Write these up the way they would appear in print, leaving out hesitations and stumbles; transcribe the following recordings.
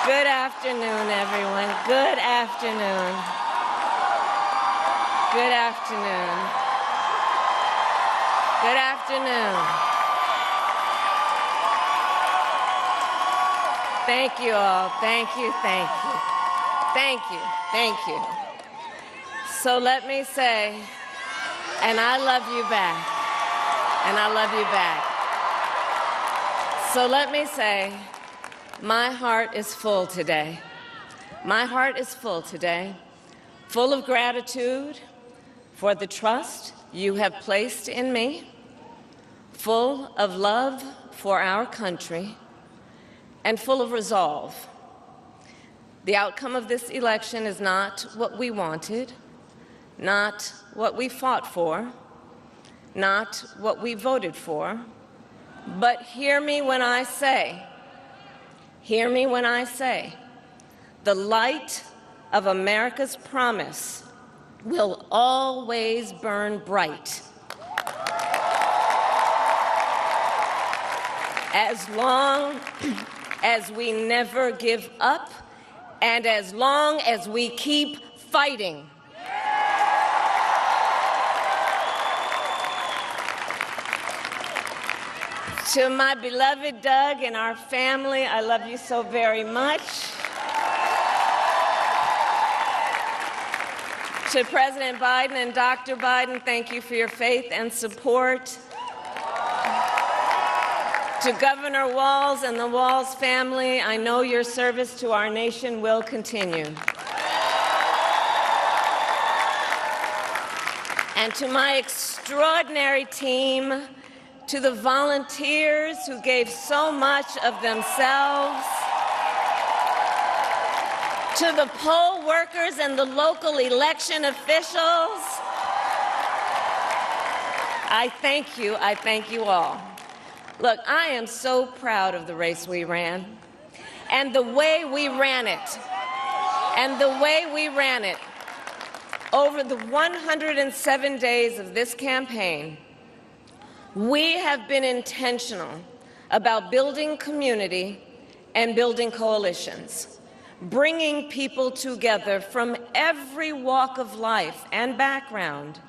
Good afternoon, everyone. Good afternoon. Good afternoon. Good afternoon. Thank you all. Thank you, thank you. Thank you, thank you. So let me say, and I love you back, and I love you back. So let me say, my heart is full today. My heart is full today, full of gratitude for the trust you have placed in me, full of love for our country, and full of resolve. The outcome of this election is not what we wanted, not what we fought for, not what we voted for, but hear me when I say, the light of America's promise will always burn bright. As long as we never give up and as long as we keep fighting. To my beloved Doug and our family, I love you so very much. To President Biden and Dr. Biden, thank you for your faith and support. To Governor Walz and the Walz family, I know your service to our nation will continue. And to my extraordinary team, to the volunteers who gave so much of themselves, to the poll workers and the local election officials, I thank you all. Look, I am so proud of the race we ran, and the way we ran it, over the 107 days of this campaign. We have been intentional about building community and building coalitions, bringing people together from every walk of life and background,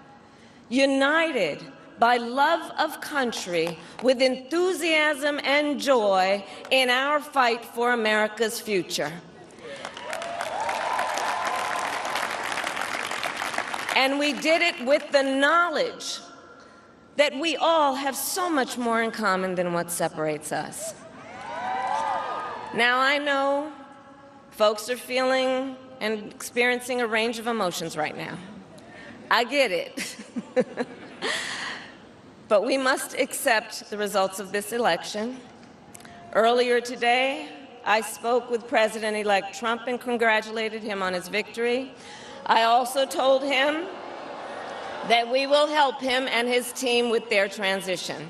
united by love of country with enthusiasm and joy in our fight for America's future. And we did it with the knowledge that we all have so much more in common than what separates us. Now, I know folks are feeling and experiencing a range of emotions right now. I get it. But we accept the results of this election. Earlier today, I spoke with President-elect Trump and congratulated him on his victory. I also told him that we will help him and his team with their transition,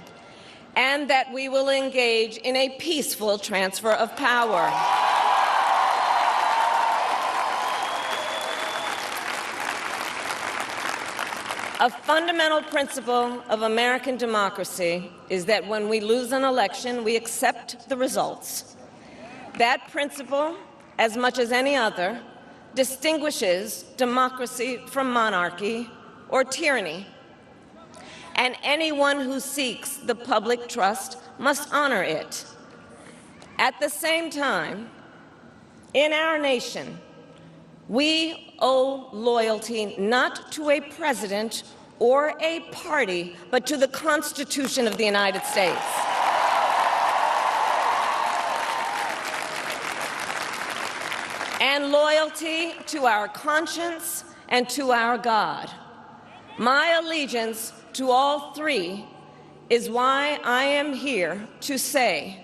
and that we will engage in a peaceful transfer of power. A fundamental principle of American democracy is that when we lose an election, we accept the results. That principle, as much as any other, distinguishes democracy from monarchy or tyranny, and anyone who seeks the public trust must honor it. At the same time, in our nation, we owe loyalty not to a president or a party, but to the Constitution of the United States. And loyalty to our conscience and to our God. My allegiance to all three is why I am here to say,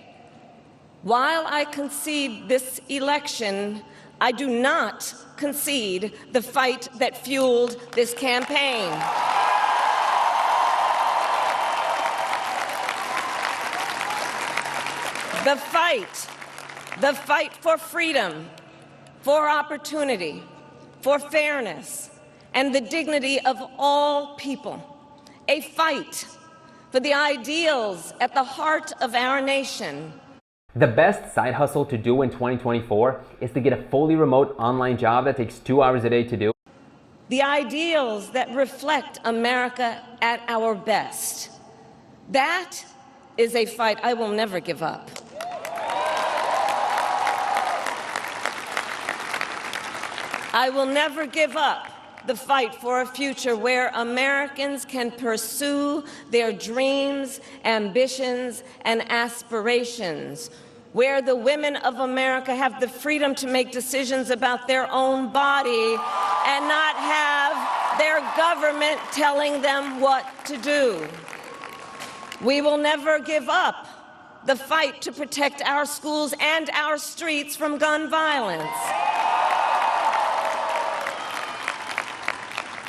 while I concede this election, I do not concede the fight that fueled this campaign. The fight for freedom, for opportunity, for fairness, and the dignity of all people. A fight for the ideals at the heart of our nation. The best side hustle to do in 2024 is to get a fully remote online job that takes 2 hours a day to do. The ideals that reflect America at our best. That is a fight I will never give up. I will never give up the fight for a future where Americans can pursue their dreams, ambitions, and aspirations, where the women of America have the freedom to make decisions about their own body and not have their government telling them what to do. We will never give up the fight to protect our schools and our streets from gun violence.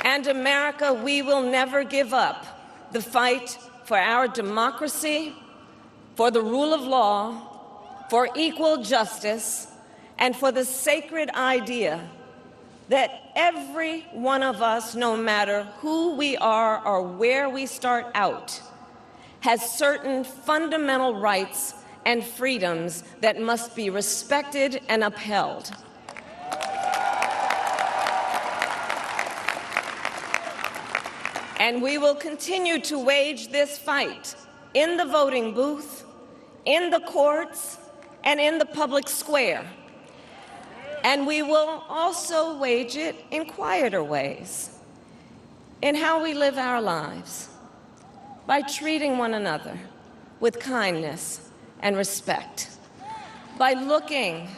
And America, we will never give up the fight for our democracy, for the rule of law, for equal justice, and for the sacred idea that every one of us, no matter who we are or where we start out, has certain fundamental rights and freedoms that must be respected and upheld. And we will continue to wage this fight in the voting booth, in the courts, and in the public square. And we will also wage it in quieter ways, in how we live our lives, by treating one another with kindness and respect, by looking